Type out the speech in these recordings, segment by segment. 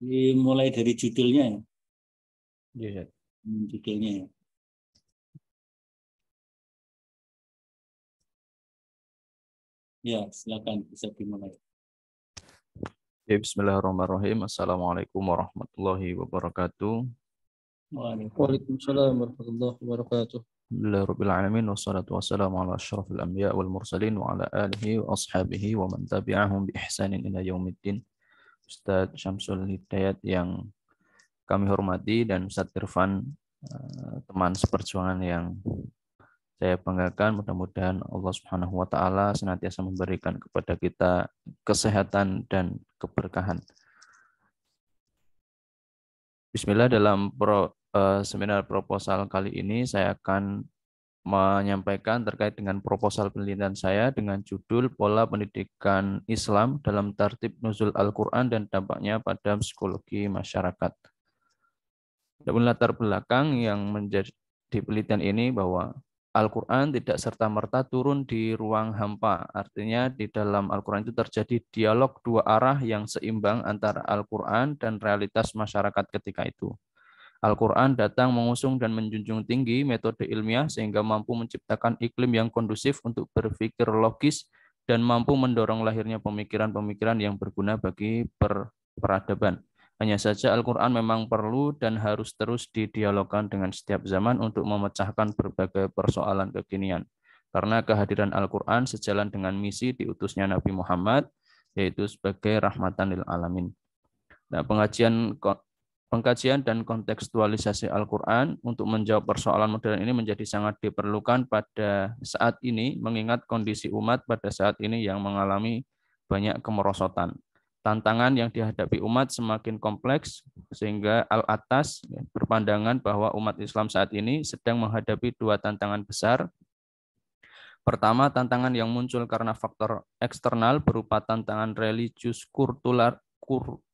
Dimulai dari judulnya ya. Iya. Judulnya ya. Ya, silakan bisa dimulai. Ya, bismillahirrahmanirrahim. Assalamualaikum warahmatullahi wabarakatuh. Waalaikumsalam warahmatullahi wabarakatuh. Alhamdulillahirrahmanirrahim. Wassalatu wassalamu ala asyrafil anbiya wal mursalin wa ala alihi wa ashabihi wa man tabi'ahum bi ihsanin ila yaumiddin. Ustaz Syamsul Hidayat yang kami hormati dan Ustaz Irfan, teman seperjuangan yang saya banggakan. Mudah-mudahan Allah Subhanahu wa taala senantiasa memberikan kepada kita kesehatan dan keberkahan. Bismillah, dalam seminar proposal kali ini saya akan menyampaikan terkait dengan proposal penelitian saya dengan judul Pola Pendidikan Islam dalam Tartib Nuzul Al-Quran dan Dampaknya pada Psikologi Masyarakat. Adapun latar belakang yang menjadi penelitian ini bahwa Al-Quran tidak serta-merta turun di ruang hampa. Artinya di dalam Al-Quran itu terjadi dialog dua arah yang seimbang antara Al-Quran dan realitas masyarakat ketika itu. Al-Quran datang mengusung dan menjunjung tinggi metode ilmiah sehingga mampu menciptakan iklim yang kondusif untuk berpikir logis dan mampu mendorong lahirnya pemikiran-pemikiran yang berguna bagi peradaban. Hanya saja Al-Quran memang perlu dan harus terus didialogkan dengan setiap zaman untuk memecahkan berbagai persoalan kekinian. Karena kehadiran Al-Quran sejalan dengan misi diutusnya Nabi Muhammad, yaitu sebagai rahmatan lil alamin. Nah, pengkajian dan kontekstualisasi Al-Quran untuk menjawab persoalan modern ini menjadi sangat diperlukan pada saat ini, mengingat kondisi umat pada saat ini yang mengalami banyak kemerosotan. Tantangan yang dihadapi umat semakin kompleks, sehingga Al-Attas berpandangan bahwa umat Islam saat ini sedang menghadapi dua tantangan besar. Pertama, tantangan yang muncul karena faktor eksternal berupa tantangan religius,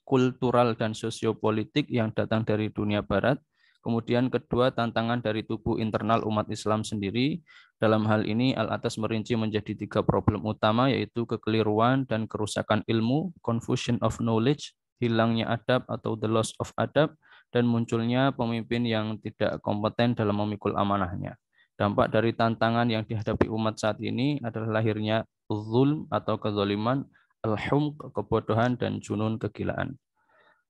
kultural dan sosiopolitik yang datang dari dunia barat. Kemudian kedua, tantangan dari tubuh internal umat Islam sendiri. Dalam hal ini Al-Attas merinci menjadi tiga problem utama, yaitu kekeliruan dan kerusakan ilmu, confusion of knowledge, hilangnya adab atau the loss of adab, dan munculnya pemimpin yang tidak kompeten dalam memikul amanahnya. Dampak dari tantangan yang dihadapi umat saat ini adalah lahirnya zulm atau kezaliman, al-humq, kebodohan, dan junun, kegilaan.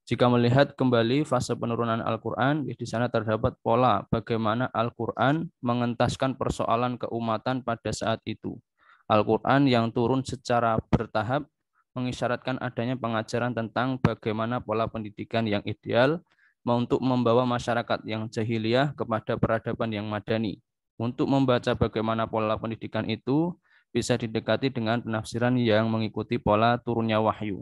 Jika melihat kembali fase penurunan Al-Quran, di sana terdapat pola bagaimana Al-Quran mengentaskan persoalan keumatan pada saat itu. Al-Quran yang turun secara bertahap mengisyaratkan adanya pengajaran tentang bagaimana pola pendidikan yang ideal untuk membawa masyarakat yang jahiliyah kepada peradaban yang madani. Untuk membaca bagaimana pola pendidikan itu, bisa didekati dengan penafsiran yang mengikuti pola turunnya wahyu.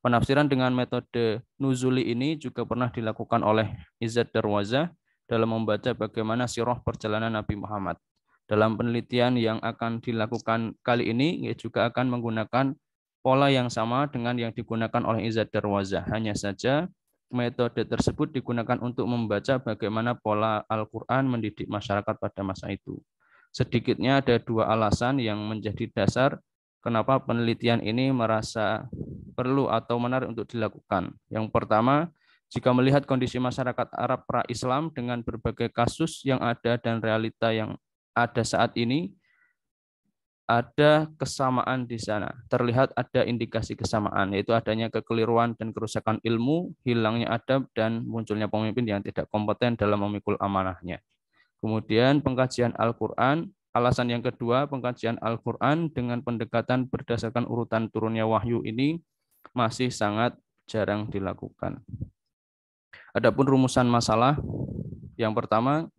Penafsiran dengan metode nuzuli ini juga pernah dilakukan oleh Izzat Darwazah dalam membaca bagaimana sirah perjalanan Nabi Muhammad. Dalam penelitian yang akan dilakukan kali ini, ia juga akan menggunakan pola yang sama dengan yang digunakan oleh Izzat Darwazah. Hanya saja metode tersebut digunakan untuk membaca bagaimana pola Al-Quran mendidik masyarakat pada masa itu. Sedikitnya ada dua alasan yang menjadi dasar kenapa penelitian ini merasa perlu atau menarik untuk dilakukan. Yang pertama, jika melihat kondisi masyarakat Arab pra-Islam dengan berbagai kasus yang ada dan realita yang ada saat ini, ada kesamaan di sana. Terlihat ada indikasi kesamaan, yaitu adanya kekeliruan dan kerusakan ilmu, hilangnya adab, dan munculnya pemimpin yang tidak kompeten dalam memikul amanahnya. Kemudian pengkajian Al-Quran. Alasan yang kedua, pengkajian Al-Quran dengan pendekatan berdasarkan urutan turunnya wahyu ini masih sangat jarang dilakukan. Adapun rumusan masalah, yang pertama,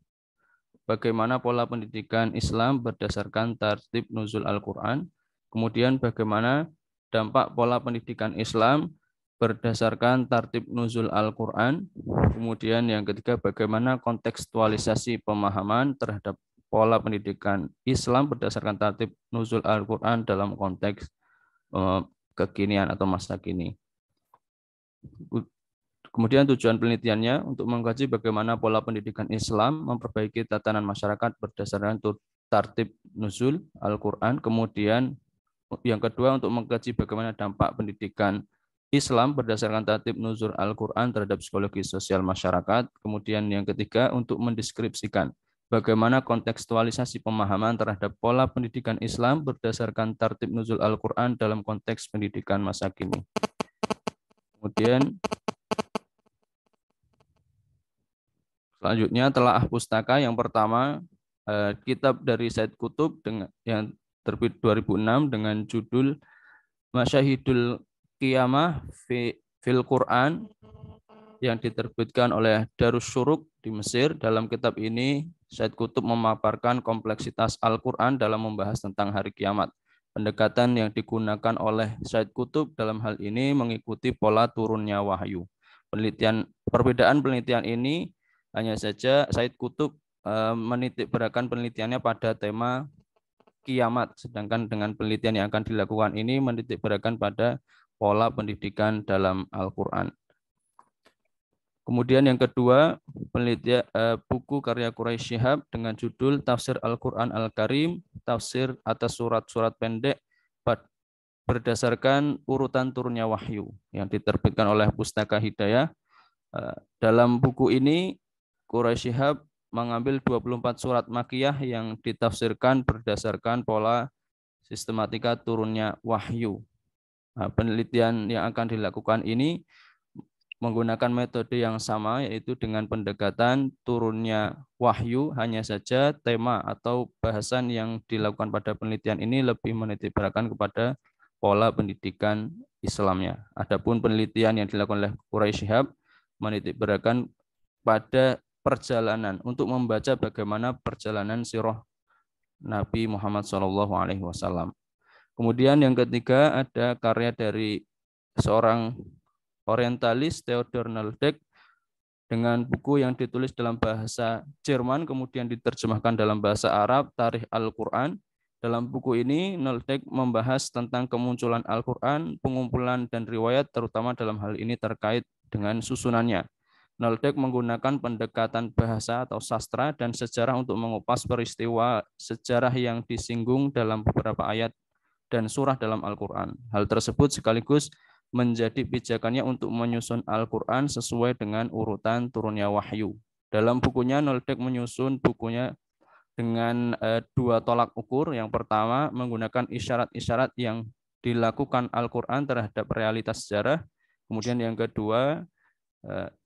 bagaimana pola pendidikan Islam berdasarkan tartib nuzul Al-Quran. Kemudian bagaimana dampak pola pendidikan Islam berdasarkan tartib nuzul Al-Quran. Kemudian yang ketiga, bagaimana kontekstualisasi pemahaman terhadap pola pendidikan Islam berdasarkan tartib nuzul Al-Quran dalam konteks kekinian atau masa kini. Kemudian tujuan penelitiannya untuk mengkaji bagaimana pola pendidikan Islam memperbaiki tatanan masyarakat berdasarkan tartib nuzul Al-Quran. Kemudian yang kedua untuk mengkaji bagaimana dampak pendidikan Islam berdasarkan tertib nuzul Al-Quran terhadap psikologi sosial masyarakat. Kemudian yang ketiga, untuk mendeskripsikan bagaimana kontekstualisasi pemahaman terhadap pola pendidikan Islam berdasarkan tertib nuzul Al-Quran dalam konteks pendidikan masa kini. Kemudian selanjutnya telaah pustaka. Yang pertama, kitab dari Said Qutb dengan yang terbit 2006 dengan judul Masyahidul Qiyamah fil Quran yang diterbitkan oleh Darus Syuruk di Mesir. Dalam kitab ini, Said Qutb memaparkan kompleksitas Al-Quran dalam membahas tentang hari kiamat. Pendekatan yang digunakan oleh Said Qutb dalam hal ini mengikuti pola turunnya wahyu. Perbedaan penelitian ini hanya saja Said Qutb menitikberatkan penelitiannya pada tema kiamat, sedangkan dengan penelitian yang akan dilakukan ini menitikberatkan pada pola pendidikan dalam Al-Quran. Kemudian yang kedua, penelitian buku karya Quraisy Shihab dengan judul Tafsir Al-Quran Al-Karim, tafsir atas surat-surat pendek berdasarkan urutan turunnya wahyu yang diterbitkan oleh Pustaka Hidayah. Dalam buku ini, Quraisy Shihab mengambil 24 surat Makkiyah yang ditafsirkan berdasarkan pola sistematika turunnya wahyu. Penelitian yang akan dilakukan ini menggunakan metode yang sama, yaitu dengan pendekatan turunnya wahyu, hanya saja tema atau bahasan yang dilakukan pada penelitian ini lebih menitikberatkan kepada pola pendidikan Islamnya. Adapun penelitian yang dilakukan oleh Quraisy Shihab menitikberatkan pada perjalanan untuk membaca bagaimana perjalanan sirah Nabi Muhammad SAW. Kemudian yang ketiga, ada karya dari seorang orientalis Theodor Noldeck dengan buku yang ditulis dalam bahasa Jerman kemudian diterjemahkan dalam bahasa Arab, Tarikh Al-Quran. Dalam buku ini Noldeck membahas tentang kemunculan Al-Quran, pengumpulan dan riwayat, terutama dalam hal ini terkait dengan susunannya. Noldeck menggunakan pendekatan bahasa atau sastra dan sejarah untuk mengupas peristiwa sejarah yang disinggung dalam beberapa ayat dan surah dalam Al-Quran. Hal tersebut sekaligus menjadi pijakannya untuk menyusun Al-Quran sesuai dengan urutan turunnya wahyu. Dalam bukunya, Noldeck menyusun bukunya dengan dua tolak ukur. Yang pertama, menggunakan isyarat-isyarat yang dilakukan Al-Quran terhadap realitas sejarah. Kemudian yang kedua,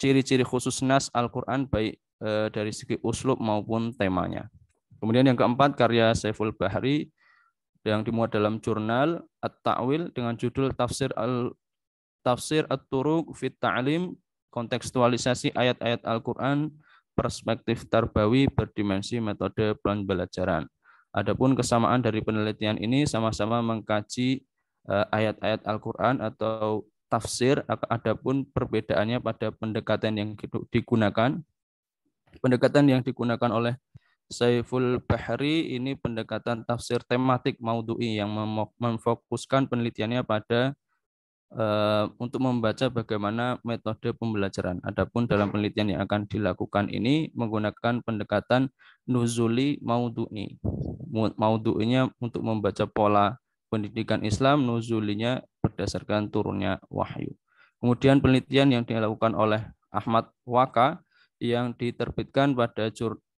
ciri-ciri khusus nas Al-Quran baik dari segi uslub maupun temanya. Kemudian yang keempat, karya Saiful Bahri yang dimuat dalam jurnal At-Ta'wil dengan judul Tafsir At-Turuq fit Ta'lim, kontekstualisasi ayat-ayat Al-Quran, perspektif tarbawi berdimensi metode pembelajaran. Adapun kesamaan dari penelitian ini sama-sama mengkaji ayat-ayat Al-Quran atau tafsir, adapun perbedaannya pada pendekatan yang digunakan. Pendekatan yang digunakan oleh Saiful Bahri ini pendekatan tafsir tematik maudhu'i yang memfokuskan penelitiannya pada untuk membaca bagaimana metode pembelajaran. Adapun dalam penelitian yang akan dilakukan ini menggunakan pendekatan nuzuli maudhu'i. Maudhu'inya untuk membaca pola pendidikan Islam, nuzulinya berdasarkan turunnya wahyu. Kemudian penelitian yang dilakukan oleh Ahmad Waka yang diterbitkan pada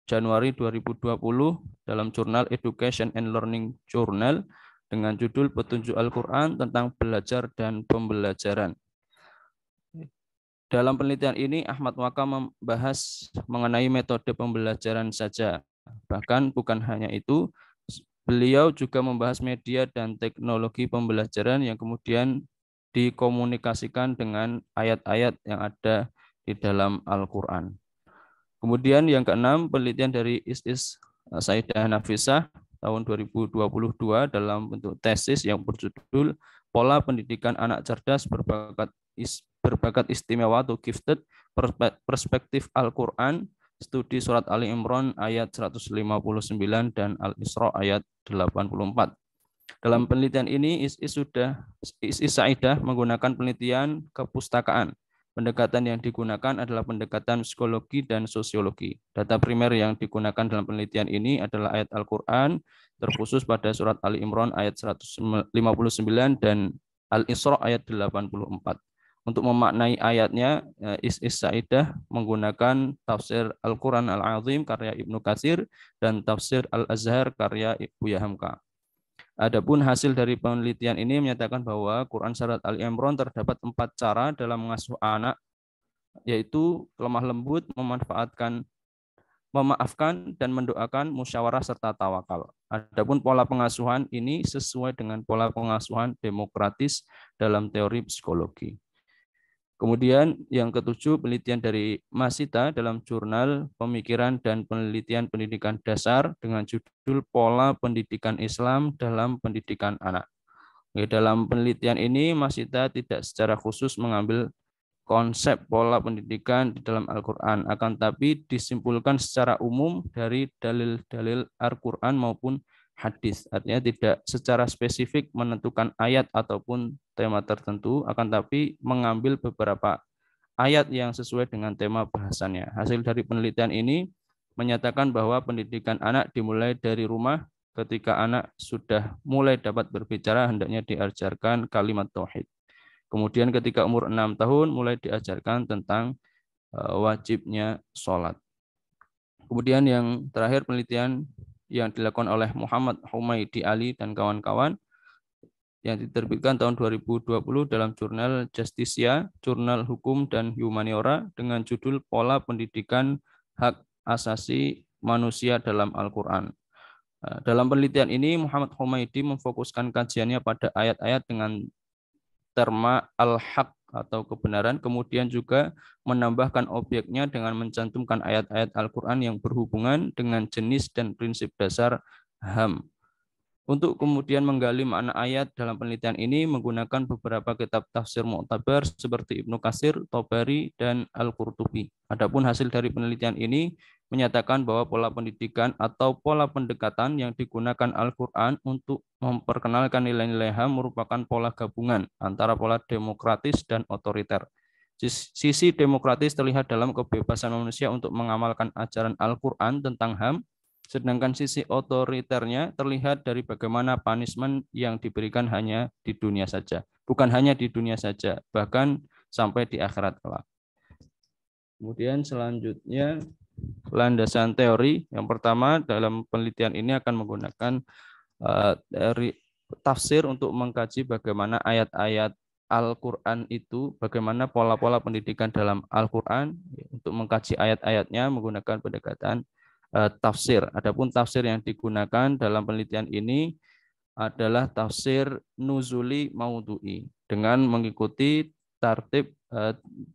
Januari 2020 dalam jurnal Education and Learning Journal dengan judul Petunjuk Al-Quran tentang Belajar dan Pembelajaran. Dalam penelitian ini, Ahmad Waka membahas mengenai metode pembelajaran saja. Bahkan bukan hanya itu, beliau juga membahas media dan teknologi pembelajaran yang kemudian dikomunikasikan dengan ayat-ayat yang ada di dalam Al-Quran. Kemudian yang keenam, penelitian dari Is Saidah Nafisah tahun 2022 dalam bentuk tesis yang berjudul Pola Pendidikan Anak Cerdas berbakat istimewa atau gifted, perspektif Al-Quran, studi surat Ali Imran ayat 159 dan Al-Isra ayat 84. Dalam penelitian ini, Is Saidah menggunakan penelitian kepustakaan. Pendekatan yang digunakan adalah pendekatan psikologi dan sosiologi. Data primer yang digunakan dalam penelitian ini adalah ayat Al-Quran, terkhusus pada surat Ali Imran ayat 159 dan Al-Isra ayat 84. Untuk memaknai ayatnya, Is Sa'idah menggunakan tafsir Al-Quran Al-Azim karya Ibnu Katsir dan tafsir Al-Azhar karya Buya Hamka. Adapun hasil dari penelitian ini menyatakan bahwa Quran Surat Ali Imran terdapat 4 cara dalam mengasuh anak, yaitu lemah lembut, memaafkan dan mendoakan, musyawarah serta tawakal. Adapun pola pengasuhan ini sesuai dengan pola pengasuhan demokratis dalam teori psikologi. Kemudian yang ketujuh, penelitian dari Masita dalam jurnal Pemikiran dan Penelitian Pendidikan Dasar dengan judul Pola Pendidikan Islam dalam Pendidikan Anak. Dalam penelitian ini Masita tidak secara khusus mengambil konsep pola pendidikan di dalam Al-Quran, akan tapi disimpulkan secara umum dari dalil-dalil Al-Quran maupun hadis. Artinya tidak secara spesifik menentukan ayat ataupun tema tertentu, akan tapi mengambil beberapa ayat yang sesuai dengan tema bahasannya. Hasil dari penelitian ini menyatakan bahwa pendidikan anak dimulai dari rumah. Ketika anak sudah mulai dapat berbicara, hendaknya diajarkan kalimat tauhid. Kemudian ketika umur 6 tahun mulai diajarkan tentang wajibnya sholat. Kemudian yang terakhir, penelitian yang dilakukan oleh Muhammad Humaydi Ali dan kawan-kawan yang diterbitkan tahun 2020 dalam jurnal Justicia, Jurnal Hukum dan Humaniora dengan judul Pola Pendidikan Hak Asasi Manusia dalam Al-Quran. Dalam penelitian ini, Muhammad Humaydi memfokuskan kajiannya pada ayat-ayat dengan terma al-haq atau kebenaran, kemudian juga menambahkan objeknya dengan mencantumkan ayat-ayat Al-Quran yang berhubungan dengan jenis dan prinsip dasar HAM. Untuk kemudian menggali makna ayat dalam penelitian ini menggunakan beberapa kitab tafsir mu'tabar seperti Ibnu Katsir, Tobari, dan Al-Qurtubi. Adapun hasil dari penelitian ini menyatakan bahwa pola pendidikan atau pola pendekatan yang digunakan Al-Quran untuk memperkenalkan nilai-nilai HAM merupakan pola gabungan antara pola demokratis dan otoriter. Sisi demokratis terlihat dalam kebebasan manusia untuk mengamalkan ajaran Al-Quran tentang HAM, sedangkan sisi otoriternya terlihat dari bagaimana punishment yang diberikan hanya di dunia saja. Bukan hanya di dunia saja, bahkan sampai di akhirat kelak. Kemudian selanjutnya, landasan teori. Yang pertama, dalam penelitian ini akan menggunakan teori tafsir untuk mengkaji bagaimana ayat-ayat Al-Quran itu, bagaimana pola-pola pendidikan dalam Al-Quran. Untuk mengkaji ayat-ayatnya menggunakan pendekatan tafsir. Adapun tafsir yang digunakan dalam penelitian ini adalah tafsir nuzuli maudhu'i dengan mengikuti tertib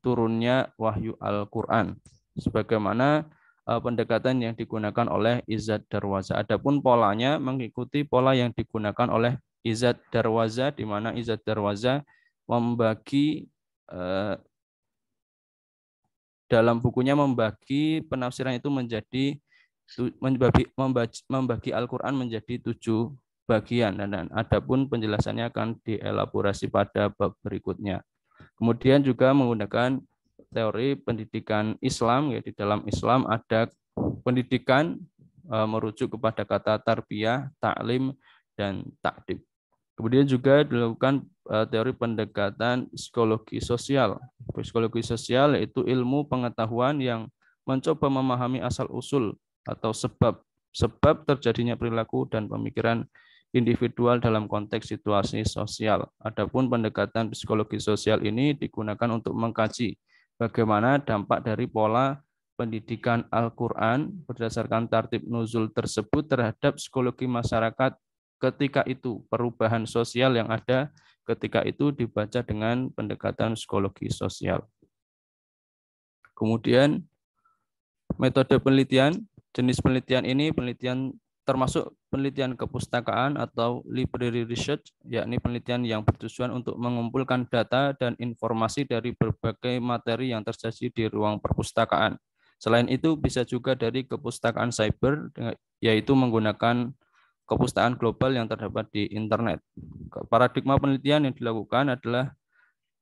turunnya wahyu Al-Quran sebagaimana pendekatan yang digunakan oleh Izzat Darwaza. Adapun polanya mengikuti pola yang digunakan oleh Izzat Darwaza, di mana Izzat Darwaza membagi dalam bukunya membagi penafsiran itu menjadi membagi Al-Quran menjadi 7 bagian, dan adapun penjelasannya akan dielaborasi pada bab berikutnya. Kemudian juga menggunakan teori pendidikan Islam, ya, di dalam Islam ada pendidikan merujuk kepada kata tarbiyah, ta'lim, dan ta'dib. Kemudian juga dilakukan teori pendekatan psikologi sosial. Psikologi sosial yaitu ilmu pengetahuan yang mencoba memahami asal-usul atau sebab terjadinya perilaku dan pemikiran individual dalam konteks situasi sosial. Adapun pendekatan psikologi sosial ini digunakan untuk mengkaji bagaimana dampak dari pola pendidikan Al-Quran berdasarkan tertib nuzul tersebut terhadap psikologi masyarakat ketika itu, perubahan sosial yang ada ketika itu dibaca dengan pendekatan psikologi sosial. Kemudian metode penelitian. Jenis penelitian ini termasuk penelitian kepustakaan atau library research, yakni penelitian yang bertujuan untuk mengumpulkan data dan informasi dari berbagai materi yang tersaji di ruang perpustakaan. Selain itu bisa juga dari kepustakaan cyber, yaitu menggunakan kepustakaan global yang terdapat di internet. Paradigma penelitian yang dilakukan adalah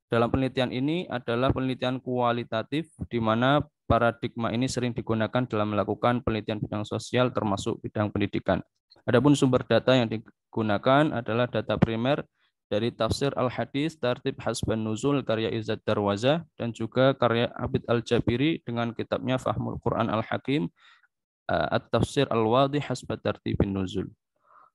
dalam penelitian ini adalah penelitian kualitatif, di mana paradigma ini sering digunakan dalam melakukan penelitian bidang sosial termasuk bidang pendidikan. Adapun sumber data yang digunakan adalah data primer dari tafsir Al-Hadis Tartib Hasban Nuzul karya Izzat Darwaza dan juga karya Abid Al-Jabiri dengan kitabnya Fahmul Quran Al-Hakim At-Tafsir Al-Wadih Hasbat Tartibin Nuzul.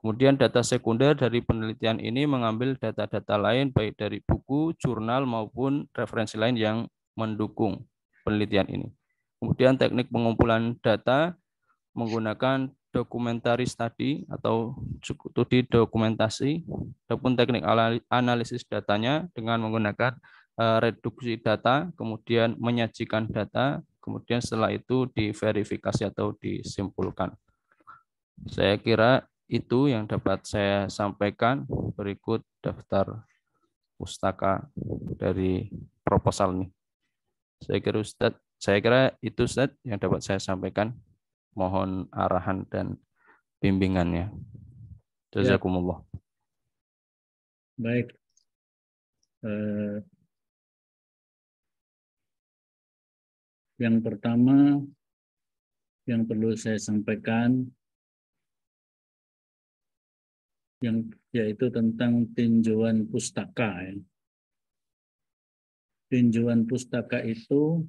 Kemudian data sekunder dari penelitian ini mengambil data-data lain baik dari buku, jurnal maupun referensi lain yang mendukung penelitian ini. Kemudian teknik pengumpulan data menggunakan documentary study atau studi dokumentasi ataupun teknik analisis datanya dengan menggunakan reduksi data, kemudian menyajikan data, kemudian setelah itu diverifikasi atau disimpulkan. Saya kira itu yang dapat saya sampaikan. Berikut daftar pustaka dari proposal ini. Saya kira itu Ustadz yang dapat saya sampaikan. Mohon arahan dan bimbingannya. Jazakumullah. Baik. Yang pertama yang perlu saya sampaikan yaitu tentang tinjauan pustaka. Tinjauan pustaka itu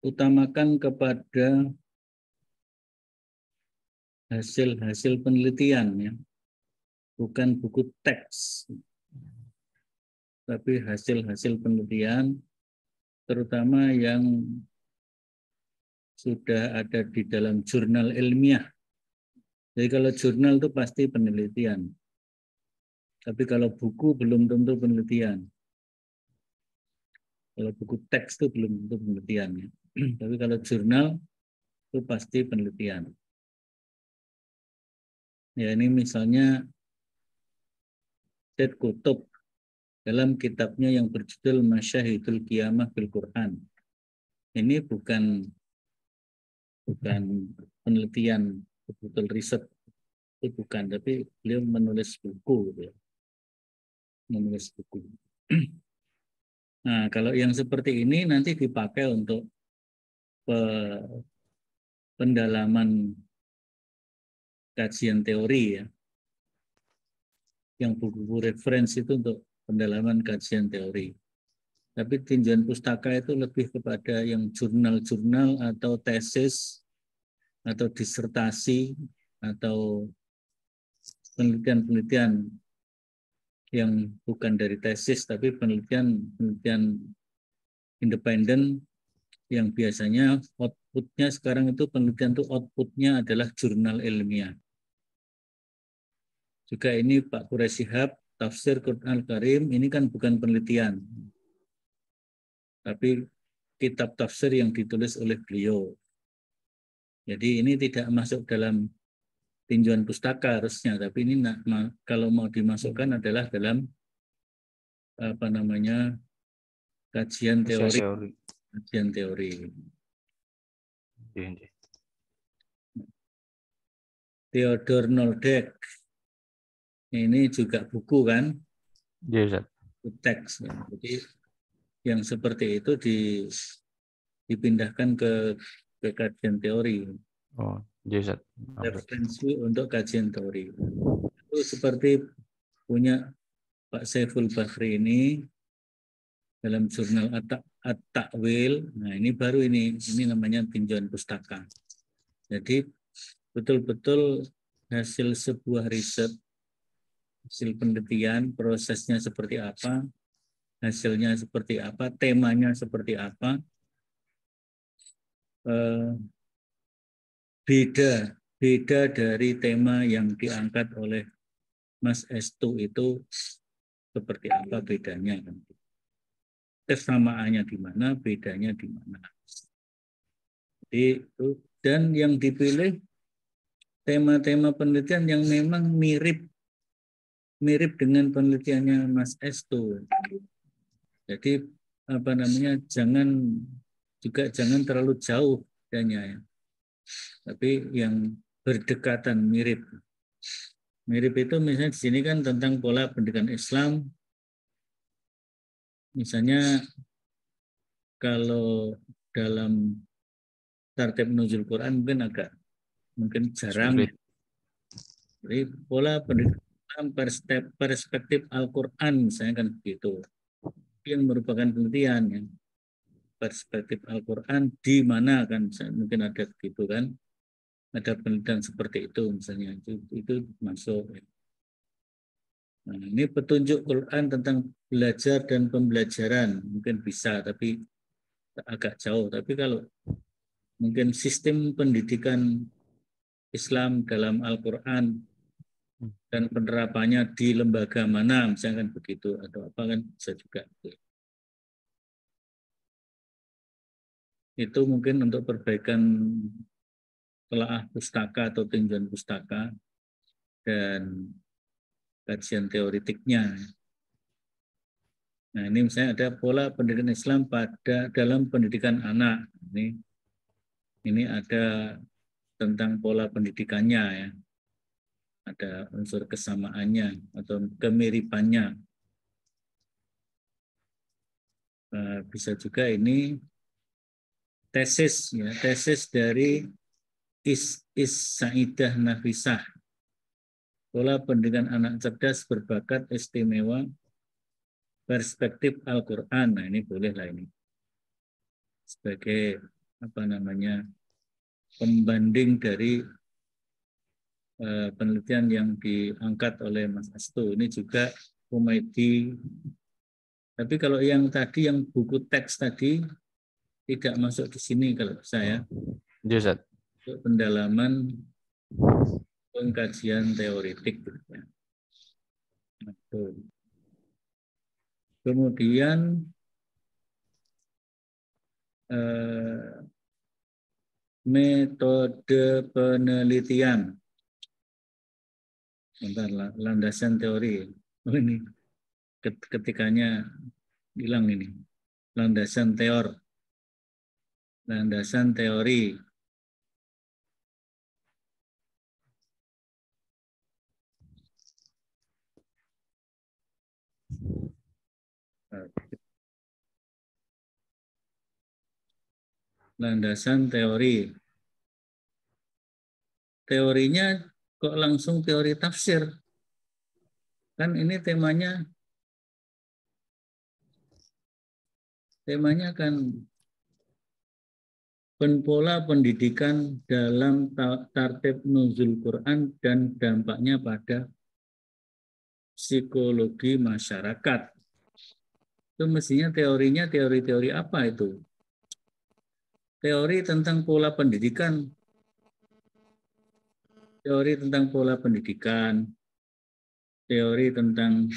diutamakan kepada hasil-hasil penelitian, ya, bukan buku teks, tapi hasil-hasil penelitian, terutama yang sudah ada di dalam jurnal ilmiah. Jadi kalau jurnal itu pasti penelitian. Tapi kalau buku belum tentu penelitian. Kalau buku teks itu belum tentu penelitian. Ya. Tapi kalau jurnal itu pasti penelitian. Ya, ini misalnya Syed Qutb dalam kitabnya yang berjudul Masyahidul Qiyamah bil Quran. Ini bukan penelitian, betul riset, itu bukan, tapi beliau menulis buku, gitu ya. Menulis buku. Nah, kalau yang seperti ini nanti dipakai untuk pendalaman kajian teori, ya. Yang buku-buku referensi itu untuk pendalaman kajian teori. Tapi tinjauan pustaka itu lebih kepada yang jurnal-jurnal atau tesis atau disertasi atau penelitian-penelitian yang bukan dari tesis tapi penelitian independen yang biasanya outputnya sekarang itu penelitian itu outputnya adalah jurnal ilmiah. Juga ini Pak Quraish Shihab, Tafsir Quran Al-Karim, ini kan bukan penelitian, tapi kitab tafsir yang ditulis oleh beliau. Jadi ini tidak masuk dalam tinjauan pustaka harusnya, tapi ini kalau mau dimasukkan adalah dalam kajian teori. Kajian teori. Theodor Noldek, ini juga buku kan? Iya, Teks. Jadi yang seperti itu dipindahkan ke kajian teori. Oh, iya, Referensi untuk kajian teori. Itu seperti punya Pak Saiful Bahri ini dalam jurnal At-Ta'wil. Nah, ini baru ini namanya tinjauan pustaka. Jadi betul-betul hasil sebuah riset, hasil penelitian, prosesnya seperti apa, hasilnya seperti apa, temanya seperti apa, beda dari tema yang diangkat oleh Mas Estu itu seperti apa bedanya. Kesamaannya di mana, bedanya di mana. Jadi, dan yang dipilih tema-tema penelitian yang memang mirip dengan penelitiannya Mas Estu. Jadi jangan terlalu jauh bedanya, ya. Tapi yang berdekatan mirip. Mirip itu misalnya di sini kan tentang pola pendidikan Islam. Misalnya kalau dalam tartib nuzul Quran mungkin jarang. sulit. Jadi pola pendidikan perspektif Al-Quran misalnya kan begitu. Yang merupakan penelitian ya. Perspektif Al-Quran di mana kan mungkin ada gitu kan. Ada penelitian seperti itu misalnya itu masuk. Nah, ini petunjuk Quran tentang belajar dan pembelajaran mungkin bisa tapi agak jauh. Tapi kalau mungkin sistem pendidikan Islam dalam Al-Quran dan penerapannya di lembaga mana, misalnya kan begitu, atau apa kan bisa juga. Itu mungkin untuk perbaikan telaah pustaka atau tinjauan pustaka dan kajian teoritiknya. Nah, ini misalnya ada pola pendidikan Islam pada dalam pendidikan anak. Ini ada tentang pola pendidikannya ya. Ada unsur kesamaannya atau kemiripannya. Bisa juga ini tesis ya, tesis dari Saidah Nafisah. Pola pendidikan anak cerdas berbakat istimewa perspektif Al-Qur'an. Nah, ini boleh lah ini. Sebagai apa namanya? Pembanding dari penelitian yang diangkat oleh Mas Astu. Ini juga Humaydi. Tapi kalau yang tadi yang buku teks tadi tidak masuk di sini kalau saya. Ustaz. Untuk pendalaman pengkajian teoritik. Kemudian metode penelitian. Bentar, landasan teori. Oh ini ketikanya hilang ini. Landasan teori. Landasan teori. Landasan teori. Teorinya kok langsung teori tafsir? Kan ini temanya kan pola pendidikan dalam tartib nuzul Quran dan dampaknya pada psikologi masyarakat. Itu mestinya teorinya teori-teori apa itu? Teori tentang pola pendidikan, teori tentang pola pendidikan, teori tentang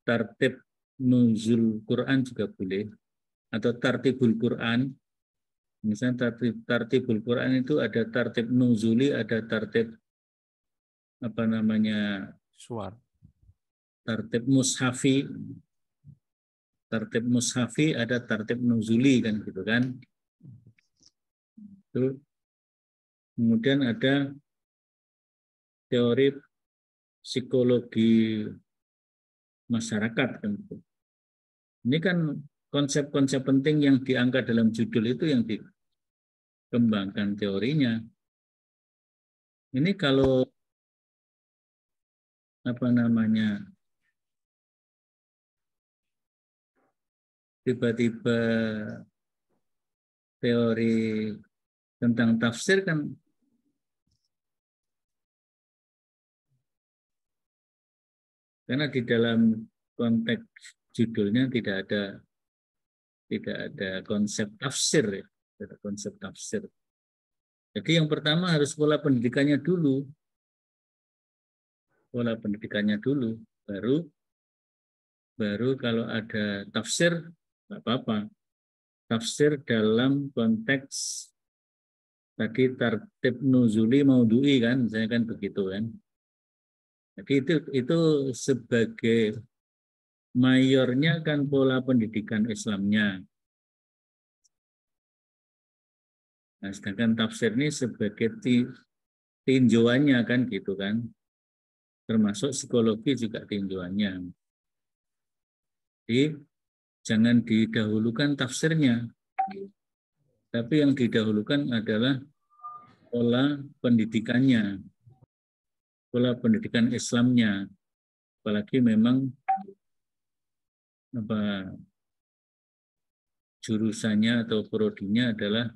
tartib nuzul Quran juga boleh, atau tartibul Quran. Misalnya tartibul Quran itu ada tartib nuzuli, ada tartib apa namanya Suar. tartib mushafi, ada tartib nuzuli kan gitu kan. Itu kemudian ada teori psikologi masyarakat kan gitu. Ini kan konsep-konsep penting yang diangkat dalam judul itu yang dikembangkan teorinya. Ini kalau apa namanya tiba-tiba teori tentang tafsir kan karena di dalam konteks judulnya tidak ada konsep tafsir ya, tidak ada konsep tafsir. Jadi yang pertama harus pola pendidikannya dulu. Pola pendidikannya dulu, baru kalau ada tafsir nggak apa-apa. Tafsir dalam konteks tadi tartib nuzuli maudhu'i kan, saya kan begitu kan. Jadi itu sebagai mayornya kan pola pendidikan Islamnya. Nah, sedangkan tafsir ini sebagai tinjauannya kan gitu kan. Termasuk psikologi juga tinjauannya. Jadi jangan didahulukan tafsirnya. Tapi yang didahulukan adalah pola pendidikannya. pola pendidikan Islamnya, apalagi memang jurusannya atau prodinya adalah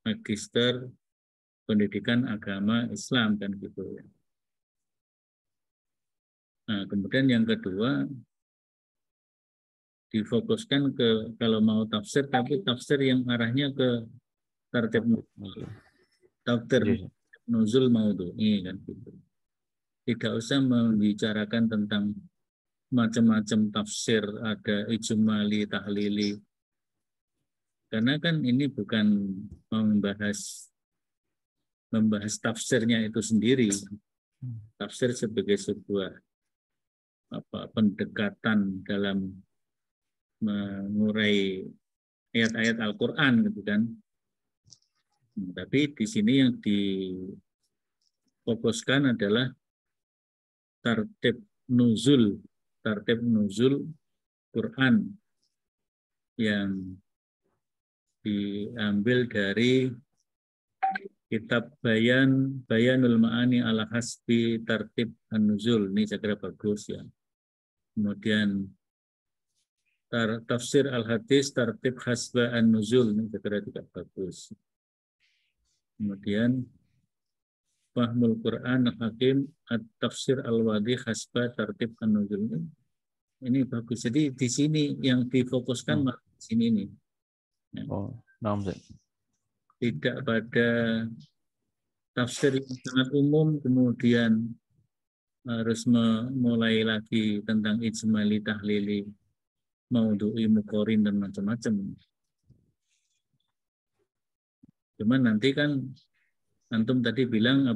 magister pendidikan agama Islam kan gitu ya. Nah, kemudian yang kedua difokuskan ke kalau mau tafsir, tapi tafsir yang arahnya ke tartib nuzul maudhu'i kan gitu. Tidak usah membicarakan tentang macam-macam tafsir, ada ijmali, tahlili. Karena kan ini bukan membahas tafsirnya itu sendiri. Tafsir sebagai sebuah pendekatan dalam mengurai ayat-ayat Al-Quran gitu kan. Tapi di sini yang difokuskan adalah tartib nuzul Quran yang diambil dari kitab Bayanul Ma'ani ala hasbi tartib an-nuzul. Ini saya kira bagus ya. Kemudian tafsir al-hadis tartib hasba an-nuzul. Ini saya kira juga bagus. Kemudian Fahmul Quran Hakim at-tafsir al-wadi hasba tartib an-nuzul. Ini bagus. Jadi di sini yang difokuskan di sini nih. Ya. Tidak pada tafsir yang sangat umum, kemudian harus memulai lagi tentang ijmali, tahlili, maudhu'i, muqorin, dan macam-macam. Cuman nanti kan antum tadi bilang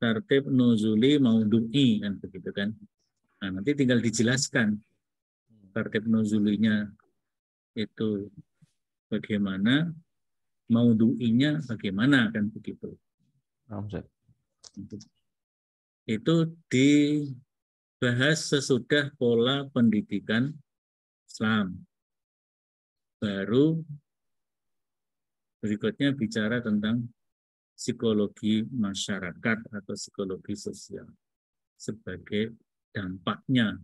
tartib nuzuli maudhu'i kan begitu kan. Nah, nanti tinggal dijelaskan tartib nuzulinya itu bagaimana, maudhu'inya bagaimana kan begitu. Itu dibahas sesudah pola pendidikan Islam. Baru berikutnya bicara tentang psikologi masyarakat atau psikologi sosial sebagai dampaknya.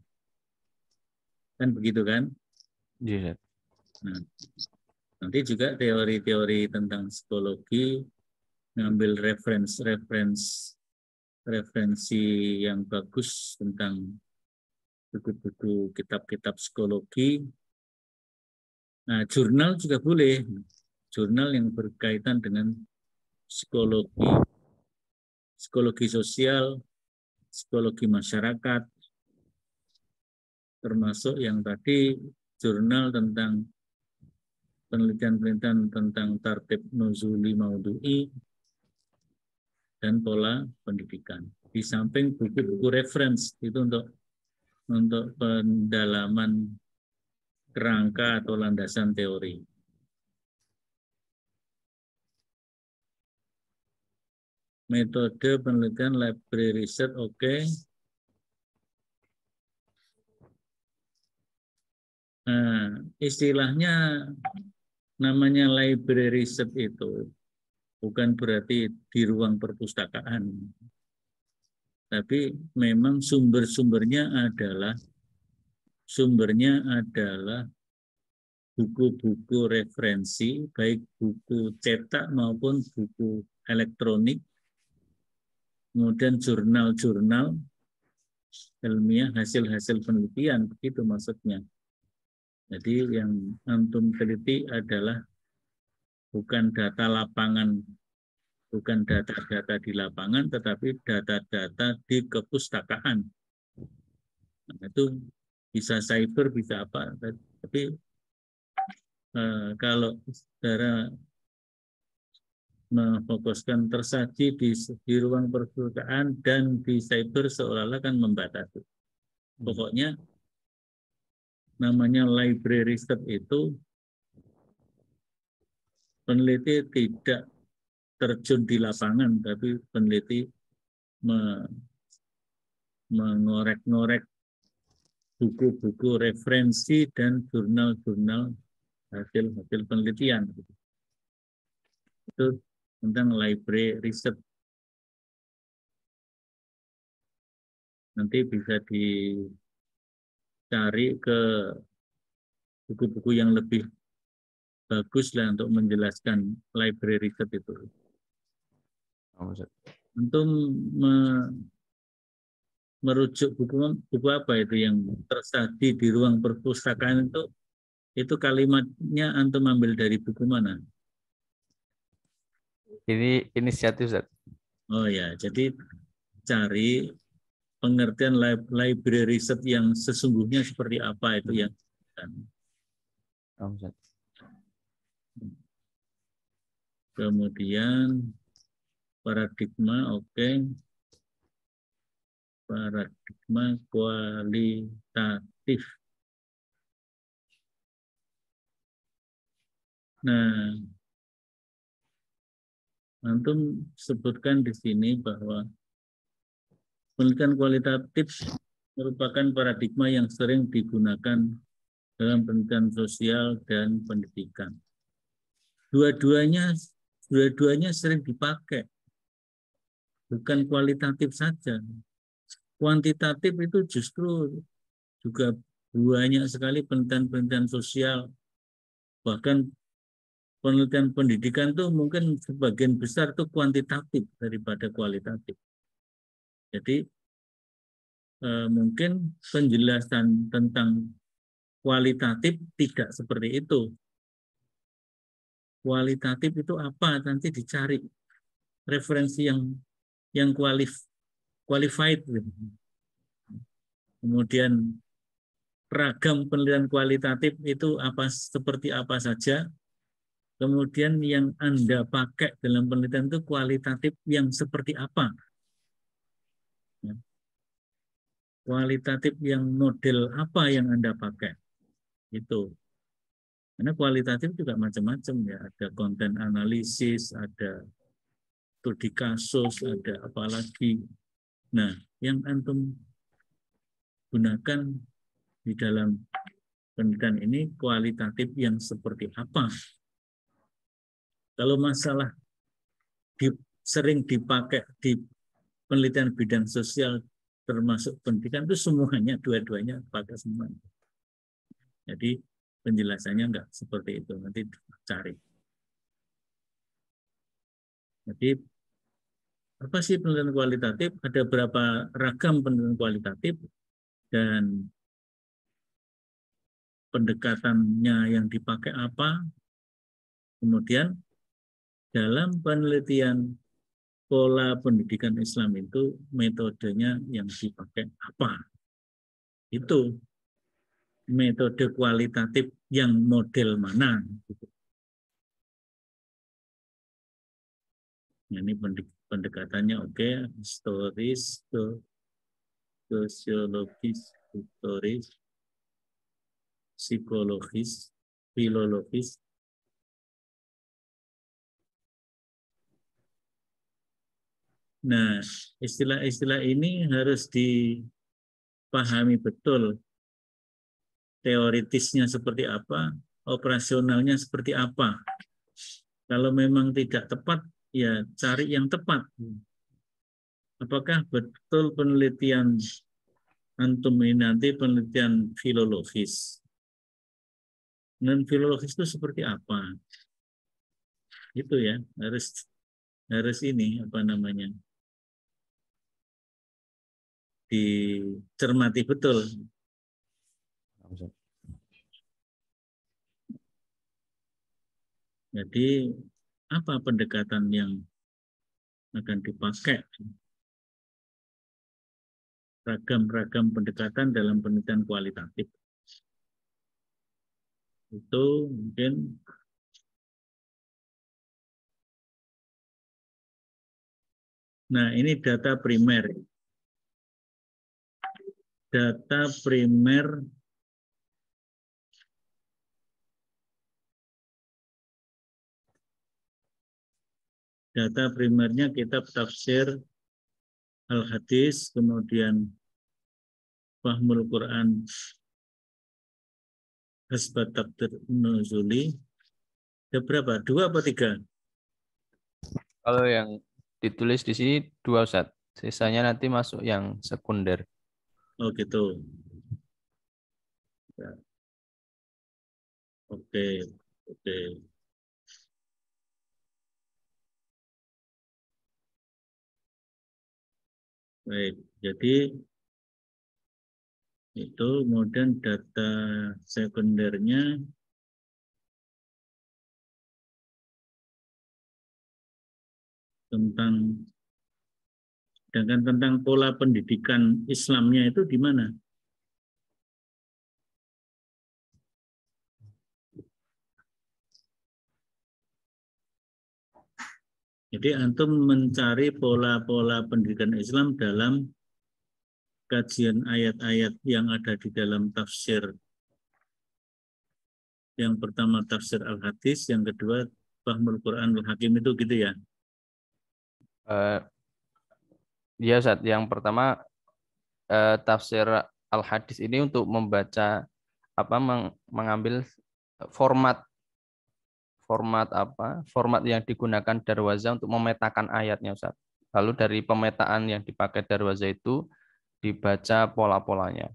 Kan begitu kan? Iya. Nah, nanti juga teori-teori tentang psikologi, ngambil referensi yang bagus tentang buku-buku kitab-kitab psikologi. Nah, jurnal juga boleh. Jurnal yang berkaitan dengan psikologi sosial, psikologi masyarakat, termasuk yang tadi jurnal tentang penelitian-penelitian tentang tartib nuzuli maudhu'i dan pola pendidikan. Di samping buku-buku reference itu untuk pendalaman kerangka atau landasan teori. Metode penelitian library research, oke. Nah, istilahnya namanya library research itu bukan berarti di ruang perpustakaan. Tapi memang sumbernya adalah buku-buku referensi, baik buku cetak maupun buku elektronik, kemudian jurnal-jurnal ilmiah, hasil-hasil penelitian, begitu maksudnya. Jadi yang antum teliti adalah bukan data lapangan, bukan data-data di lapangan, tetapi data-data di kepustakaan. Nah, itu bisa cyber, bisa apa, tapi kalau saudara memfokuskan tersaji di ruang perpustakaan dan di cyber seolah-olah kan membatasi. Pokoknya namanya library research itu peneliti tidak terjun di lapangan, tapi peneliti mengorek-ngorek buku-buku referensi dan jurnal-jurnal hasil penelitian. Itu tentang library research. Nanti bisa dicari ke buku-buku yang lebih bagus lah untuk menjelaskan library research itu. Untuk merujuk buku apa itu yang tersaji di ruang perpustakaan itu kalimatnya antum ambil dari buku mana? Ini inisiatif, Ustaz. Oh ya, jadi cari pengertian library research yang sesungguhnya seperti apa itu yang kemudian paradigma, oke. Paradigma kualitatif. Nah, antum sebutkan di sini bahwa penelitian kualitatif merupakan paradigma yang sering digunakan dalam penelitian sosial dan pendidikan. Dua-duanya sering dipakai, bukan kualitatif saja. Kuantitatif itu justru juga banyak sekali penelitian-penelitian sosial, bahkan penelitian pendidikan itu mungkin sebagian besar itu kuantitatif daripada kualitatif. Jadi mungkin penjelasan tentang kualitatif tidak seperti itu. Kualitatif itu apa? Nanti dicari referensi yang qualified. Kemudian ragam penelitian kualitatif itu seperti apa saja. Kemudian yang Anda pakai dalam penelitian itu kualitatif yang seperti apa. Kualitatif yang model apa yang Anda pakai. Itu. Karena kualitatif juga macam-macam ya. Ada konten analisis, ada studi kasus, ada apa lagi. Nah, yang antum gunakan di dalam penelitian ini kualitatif yang seperti apa. Kalau masalah sering dipakai di penelitian bidang sosial termasuk pendidikan itu semuanya, dua-duanya pakai semua. Jadi penjelasannya enggak seperti itu, nanti cari. Jadi apa sih penelitian kualitatif? Ada berapa ragam penelitian kualitatif dan pendekatannya yang dipakai apa? Kemudian dalam penelitian pola pendidikan Islam itu metodenya yang dipakai apa? Itu metode kualitatif yang model mana? Nah, ini pendekatannya oke, historis, sosiologis, historis, psikologis, filologis. Nah, istilah-istilah ini harus dipahami betul. Teoritisnya seperti apa, operasionalnya seperti apa. Kalau memang tidak tepat, ya cari yang tepat. Apakah betul penelitian antum ini nanti penelitian filologis? Dan filologis itu seperti apa? Itu ya, harus ini apa namanya? Dicermati betul. Jadi apa pendekatan yang akan dipakai? Ragam-ragam pendekatan dalam penelitian kualitatif. Itu mungkin nah ini data primer. Data primer data primernya kitab tafsir Al-Hadis, kemudian Fahmul Quran Hasbat Tafsir Nuzuli. Ada berapa? 2 atau 3? Kalau yang ditulis di sini 2 Ustaz. Sisanya nanti masuk yang sekunder. Oh gitu. Ya, oke, oke. Baik, jadi itu kemudian data sekundernya tentang, sedangkan tentang pola pendidikan Islamnya itu di mana? Jadi antum mencari pola-pola pendidikan Islam dalam kajian ayat-ayat yang ada di dalam tafsir. Yang pertama tafsir Al-Hadis, yang kedua Fahmul Quran Al-Hakim, itu gitu ya. Ya Ustaz, yang pertama tafsir Al-Hadis ini untuk membaca mengambil format format yang digunakan Darwaza untuk memetakan ayatnya Ustaz. Lalu dari pemetaan yang dipakai Darwaza itu dibaca pola-polanya.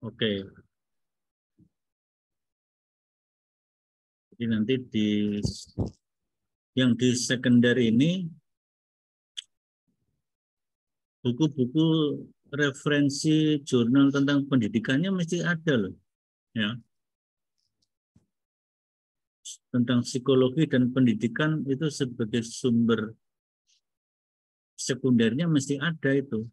Oke. Jadi nanti yang di sekunder ini buku-buku referensi jurnal tentang pendidikannya mesti ada loh, ya. Tentang psikologi dan pendidikan itu sebagai sumber sekundernya mesti ada itu.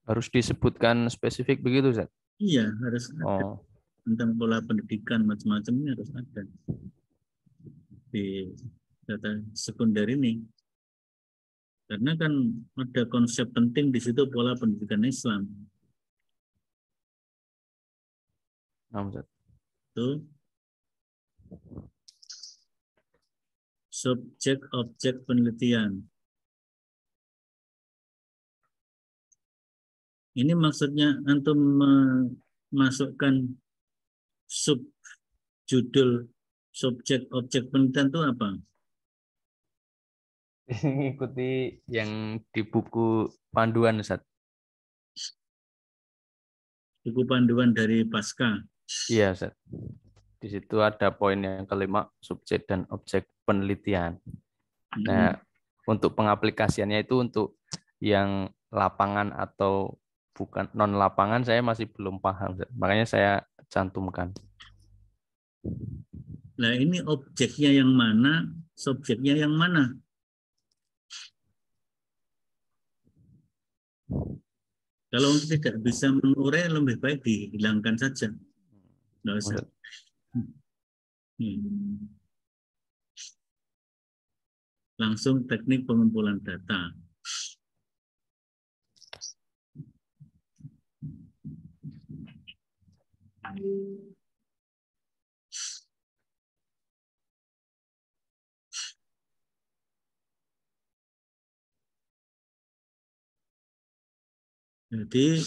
Harus disebutkan spesifik begitu Ustaz? Iya, harus ada. Oh. Tentang pola pendidikan macam-macamnya harus ada di data sekunder ini. Karena kan ada konsep penting di situ, pola pendidikan Islam. Itu subjek objek penelitian. Ini maksudnya antum memasukkan subjudul subjek objek penelitian itu apa? Ikuti yang di buku panduan Ustaz. Buku panduan dari Pasca. Iya Ustaz. Di situ ada poin yang kelima, subjek dan objek penelitian. Nah, untuk pengaplikasiannya itu untuk yang lapangan atau bukan non lapangan saya masih belum paham, makanya saya cantumkan. Nah, ini objeknya yang mana, subjeknya yang mana? Kalau tidak bisa mengurai, lebih baik dihilangkan saja. Nggak usah. Langsung teknik pengumpulan data. Jadi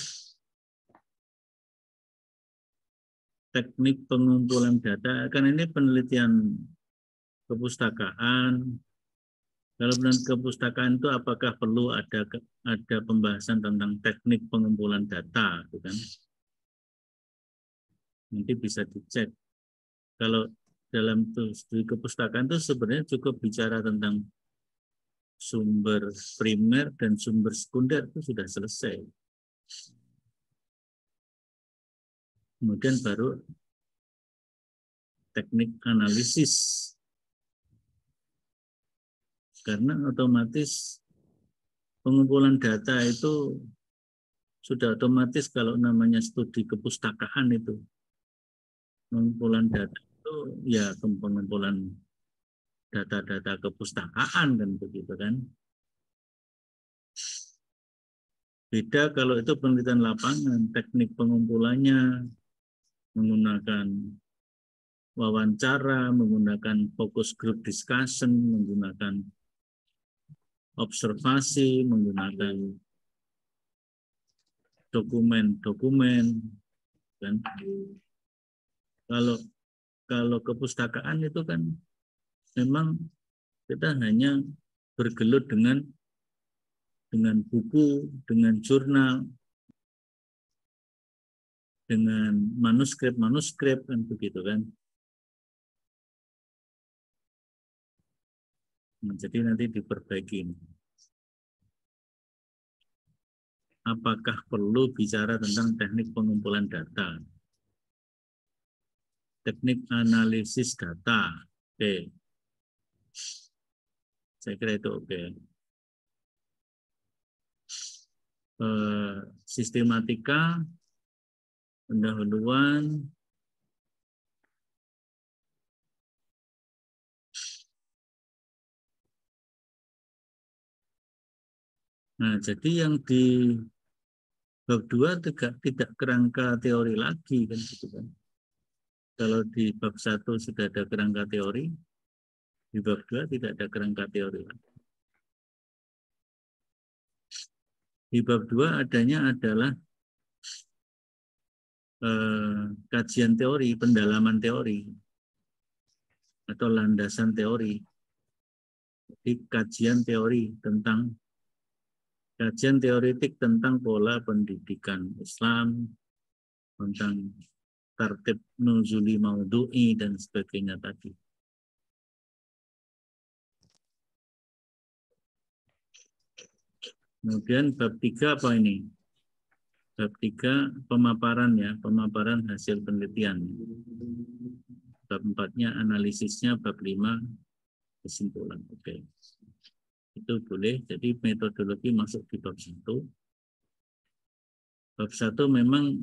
teknik pengumpulan data, kan ini penelitian kepustakaan. Kalau penelitian kepustakaan itu apakah perlu ada pembahasan tentang teknik pengumpulan data, gitu kan? Nanti bisa dicek. Kalau dalam studi kepustakaan itu sebenarnya cukup bicara tentang sumber primer dan sumber sekunder, itu sudah selesai. Kemudian baru teknik analisis. Karena otomatis pengumpulan data itu sudah otomatis kalau namanya studi kepustakaan itu. Pengumpulan data itu ya pengumpulan data-data kepustakaan kan begitu kan. Beda kalau itu penelitian lapangan, teknik pengumpulannya menggunakan wawancara, menggunakan focus group discussion, menggunakan observasi, menggunakan dokumen-dokumen, kan? Kalau Kalau kepustakaan itu kan memang kita hanya bergelut dengan buku, dengan jurnal, dengan manuskrip kan begitu kan. Nah, jadi nanti diperbaiki. Apakah perlu bicara tentang teknik pengumpulan data? Teknik analisis data. Oke. Saya kira itu oke. Sistematika, pendahuluan, nah, jadi yang di bab 2 tidak kerangka teori lagi kan gitu kan. Kalau di bab 1 sudah ada kerangka teori, di bab 2 tidak ada kerangka teori lagi. Di bab 2 adanya adalah kajian teori, pendalaman teori atau landasan teori. Jadi kajian teoritik tentang pola pendidikan Islam, tentang tartib nuzuli maudhu'i dan sebagainya tadi. Kemudian bab 3 apa ini? Bab 3 pemaparan ya, pemaparan hasil penelitian. Bab 4-nya analisisnya, bab 5 kesimpulan. Oke. Itu boleh, jadi metodologi masuk di bab 1. Bab 1 memang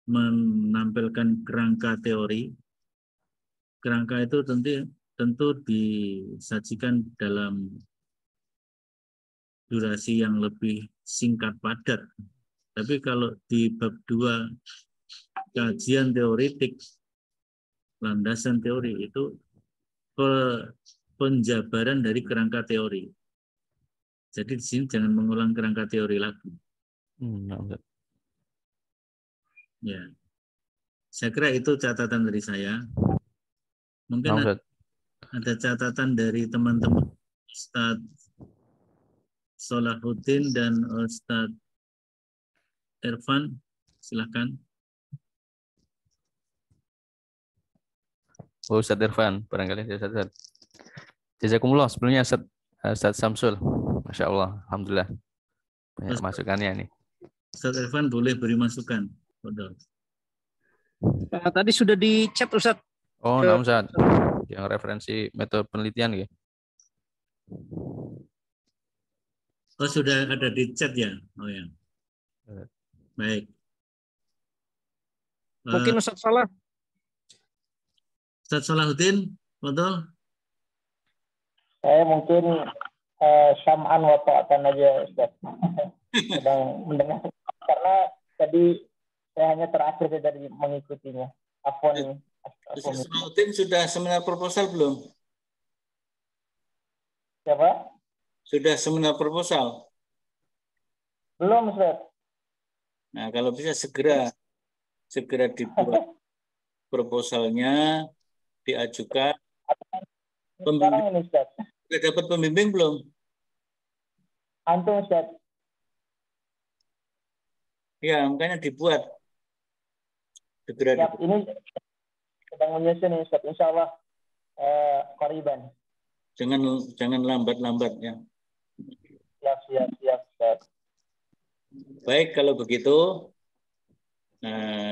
menampilkan kerangka teori. Kerangka itu tentu disajikan dalam durasi yang lebih singkat padat. Tapi kalau di bab 2 kajian teoritik, landasan teori itu penjabaran dari kerangka teori. Jadi di sini jangan mengulang kerangka teori lagi. Ya, saya kira itu catatan dari saya. Mungkin ada catatan dari teman-teman Ustadz Solahuddin dan Ustadz Irfan, silakan. Ustadz Irfan, barangkali Ustadz. Jazakumullah sebelumnya Ustadz Samsul. Masya Allah, alhamdulillah. Banyak masukannya nih. Ustadz Irfan boleh beri masukan. Tadi sudah di chat Ustadz. Oh, nah Ustadz. Yang referensi metode penelitian ya. Oh, sudah ada di chat ya? Oh ya. Baik. Mungkin Ustadz Salah. Ustadz Salahuddin, betul? Saya mungkin sam'an wa ta'atan aja Ustaz. Sedang mendengar karena tadi saya hanya terakhir dari mengikutinya. Afwan. Ustadz Salahuddin sudah seminar proposal belum? Siapa? Sudah seminar proposal? Belum Ustaz. Nah, kalau bisa segera dibuat proposalnya, diajukan. Sekarang ini Ustaz. Sudah dapat pembimbing belum? Antum Ustaz. Ya, makanya dibuat. Segera Siap, ini sedang menyusun Ustaz. Insya Allah qariban. Jangan lambat-lambat ya. Siap Ustaz. Baik, kalau begitu,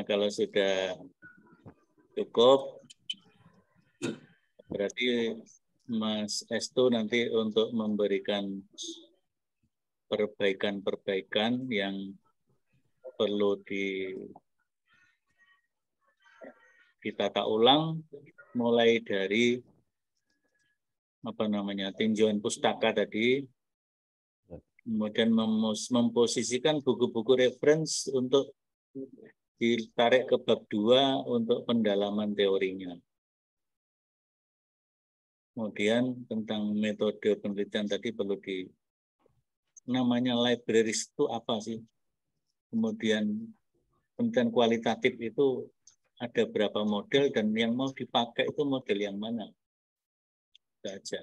kalau sudah cukup, berarti Mas Estu nanti untuk memberikan perbaikan-perbaikan yang perlu ditata ulang, mulai dari tinjauan pustaka tadi, kemudian memposisikan buku-buku reference untuk ditarik ke bab 2 untuk pendalaman teorinya. Kemudian tentang metode penelitian tadi perlu namanya libraries itu apa sih? Kemudian penelitian kualitatif itu ada berapa model dan yang mau dipakai itu model yang mana. Itu aja.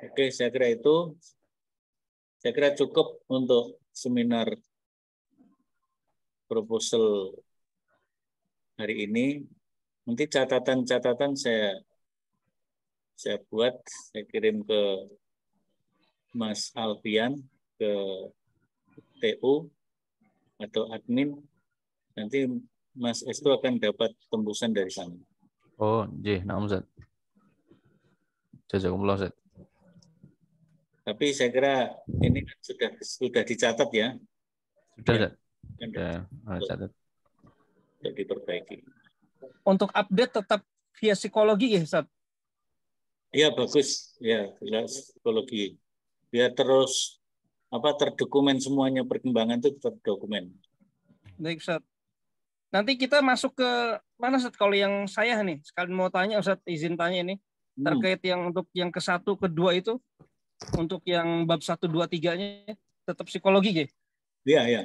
Oke, saya kira cukup untuk seminar proposal hari ini. Nanti catatan-catatan saya buat, saya kirim ke Mas Alfian, ke TU atau admin. Nanti Mas Estu akan dapat tembusan dari sana. Oh, nggih, na'am Ustaz. Jazakumullah Ustaz. Tapi saya kira ini sudah dicatat ya. Sudah, Ya, Ustaz. Sudah catat. untuk diperbaiki. Untuk update tetap via psikologi ya, Ustaz? Iya, bagus. Ya, psikologi. Biar terus terdokumen semuanya, perkembangan itu terdokumen. Baik, Ustaz. Nanti kita masuk ke mana, Ustaz? Kalau yang saya nih, sekalian mau tanya, Ustaz, izin tanya ini. Terkait yang untuk yang ke-1, ke-2 itu, untuk yang bab 1, 2, 3-nya, tetap psikologi ya? Iya, ya.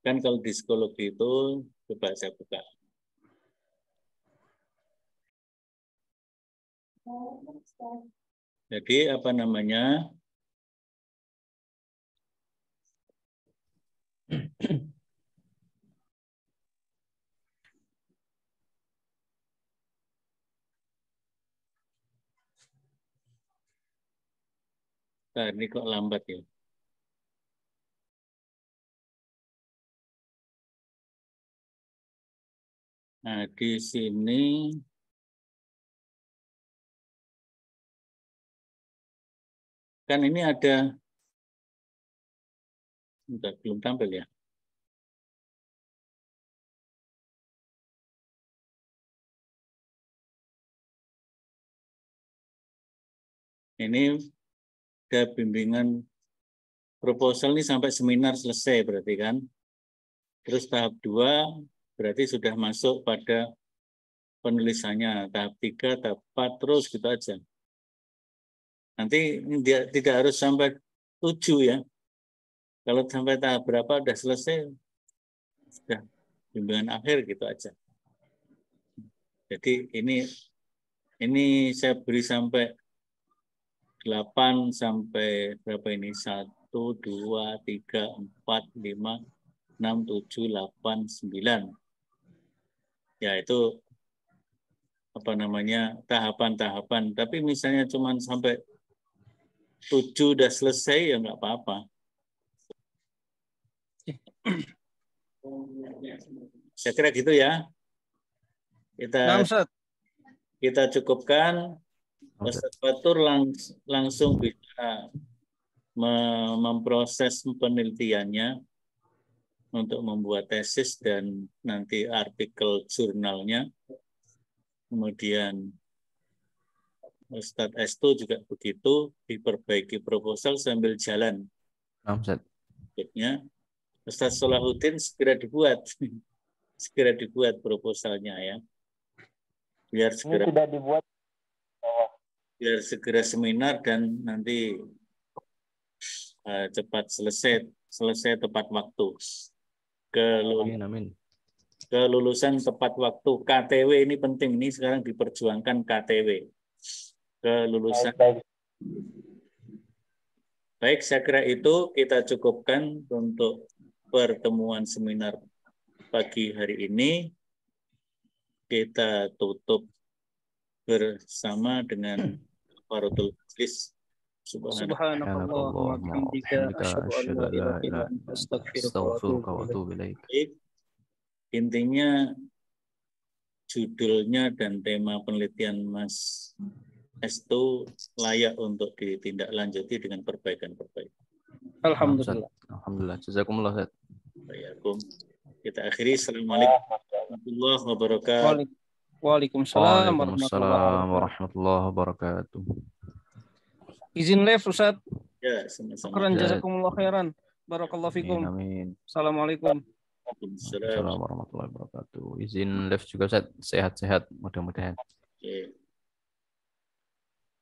Kan kalau di psikologi itu, coba saya buka. Jadi apa namanya? Nah, ini kok lambat ya? Nah, di sini kan ini ada, belum tampil ya? Ini ada bimbingan proposal ini sampai seminar selesai berarti kan. Terus tahap 2 berarti sudah masuk pada penulisannya. Tahap 3, tahap 4, terus gitu aja. Nanti dia tidak harus sampai 7 ya. Kalau sampai tahap berapa udah selesai, sudah bimbingan akhir gitu aja. Jadi ini saya beri sampai 8 sampai berapa ini? 1, 2, 3, 4, 5, 6, 7, 8, 9. Ya itu tahapan-tahapan. Tapi misalnya cuma sampai 7 udah selesai ya nggak apa-apa. Saya kira gitu ya. Kita cukupkan. Ustaz Fatur langsung bisa memproses penelitiannya untuk membuat tesis dan nanti artikel jurnalnya. Kemudian Ustadz Estu juga begitu, diperbaiki proposal sambil jalan. Berikutnya Ustadz Solahuddin segera dibuat proposalnya ya. Biar segera seminar dan nanti cepat selesai tepat waktu. Kelulusan tepat waktu. KTW ini penting, ini sekarang diperjuangkan KTW. Kelulusan. Baik, saya kira itu kita cukupkan untuk pertemuan seminar pagi hari ini. Kita tutup bersama dengan kafaratul majlis. Subhanallah wa bihamdika asyhadu an la ilaha illa anta astaghfiruka wa atubu ilaik. Intinya judulnya dan tema penelitian Mas Estu layak untuk ditindaklanjuti dengan perbaikan-perbaikan. Alhamdulillah. Alhamdulillah. Jazakumullah Ustaz. Kita akhiri. Assalamualaikum warahmatullahi wabarakatuh. Waalaikumsalam warahmatullahi wabarakatuh. Izin live Ustaz. Ya, sama-sama. Syukran jazakumullah khairan. Barakallahu fikum. Amin. Assalamualaikum. Assalamualaikum warahmatullahi wabarakatuh. Izin live juga Ustaz, sehat-sehat mudah-mudahan. Okay.